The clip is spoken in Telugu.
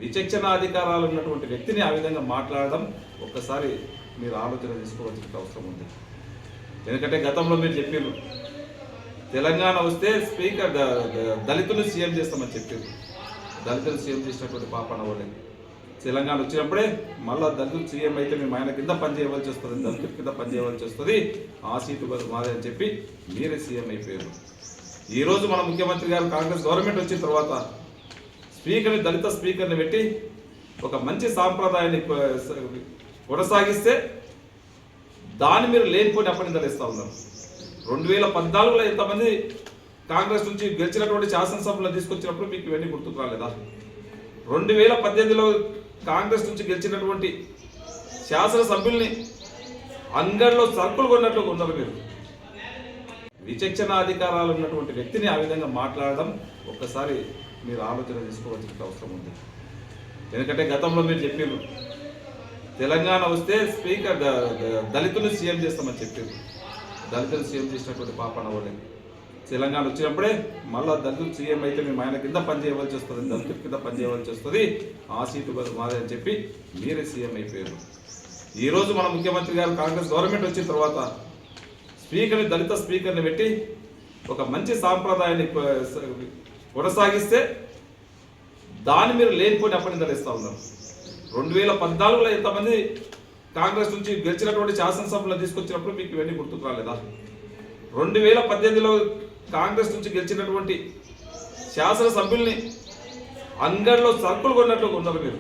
విచక్షణ అధికారాలు ఉన్నటువంటి వ్యక్తిని ఆ విధంగా మాట్లాడడం ఒక్కసారి మీరు ఆలోచన తీసుకోవాల్సిన అవసరం ఉంది. ఎందుకంటే గతంలో మీరు చెప్పారు తెలంగాణ వస్తే స్పీకర్ దళితులు సీఎం చేస్తామని చెప్పారు. దళితులు సీఎం చేసినటువంటి పాపన వాళ్ళే తెలంగాణ వచ్చినప్పుడే మళ్ళీ దళితులు సీఎం అయితే మేము ఆయన కింద పనిచేయవలసి వస్తుంది, దళితుల కింద పనిచేయవలసి వస్తుంది, ఆ సీటు మాదే అని చెప్పి మీరే సీఎం అయిపోయారు. ఈరోజు మన ముఖ్యమంత్రి గారు కాంగ్రెస్ గవర్నమెంట్ వచ్చిన తర్వాత స్పీకర్ని దళిత స్పీకర్ని పెట్టి ఒక మంచి సాంప్రదాయాన్ని కొనసాగిస్తే దాన్ని మీరు లేనిపోయిన అప్పనిందలు ఇస్తూ ఉన్నారు. 2014లో ఎంతమంది కాంగ్రెస్ నుంచి గెలిచినటువంటి శాసనసభలో తీసుకొచ్చినప్పుడు మీకు ఇవన్నీ గుర్తుకు రాలేదా? 2018లో కాంగ్రెస్ నుంచి గెలిచినటువంటి శాసనసభ్యుల్ని అంగడిలో సరుకులు కొన్నట్లు ఉన్నారు. మీరు విచక్షణ అధికారాలు ఉన్నటువంటి వ్యక్తిని ఆ విధంగా మాట్లాడడం ఒక్కసారి మీరు ఆలోచన తీసుకోవాల్సిన అవసరం ఉంది. ఎందుకంటే గతంలో మీరు చెప్పారు తెలంగాణ వస్తే స్పీకర్ దళితులు సీఎం చేస్తామని చెప్పారు. దళితులు సీఎం చేసినటువంటి పాపన వాళ్ళే తెలంగాణ వచ్చినప్పుడే మళ్ళీ దళితులు సీఎం అయితే మేము ఆయన కింద పనిచేయవలసి వస్తుంది, దళితుల కింద పనిచేయవలసి వస్తుంది, ఆ సీటు మాదే అని చెప్పి మీరే సీఎం అయిపోయారు. ఈరోజు మన ముఖ్యమంత్రి గారు కాంగ్రెస్ గవర్నమెంట్ వచ్చిన తర్వాత స్పీకర్ని దళిత స్పీకర్ని పెట్టి ఒక మంచి సాంప్రదాయాన్ని కొనసాగిస్తే దాన్ని మీరు లేనిపోయిన అప్పనిందలు ఇస్తూ ఉన్నారు. 2014లో ఎంతమంది కాంగ్రెస్ నుంచి గెలిచినటువంటి శాసనసభలో తీసుకొచ్చినప్పుడు మీకు ఇవన్నీ గుర్తుకు రాలేదా? 2018లో కాంగ్రెస్ నుంచి గెలిచినటువంటి శాసనసభ్యుల్ని అంగడిలో సరుకులు కొన్నట్లు ఉన్నారు. మీరు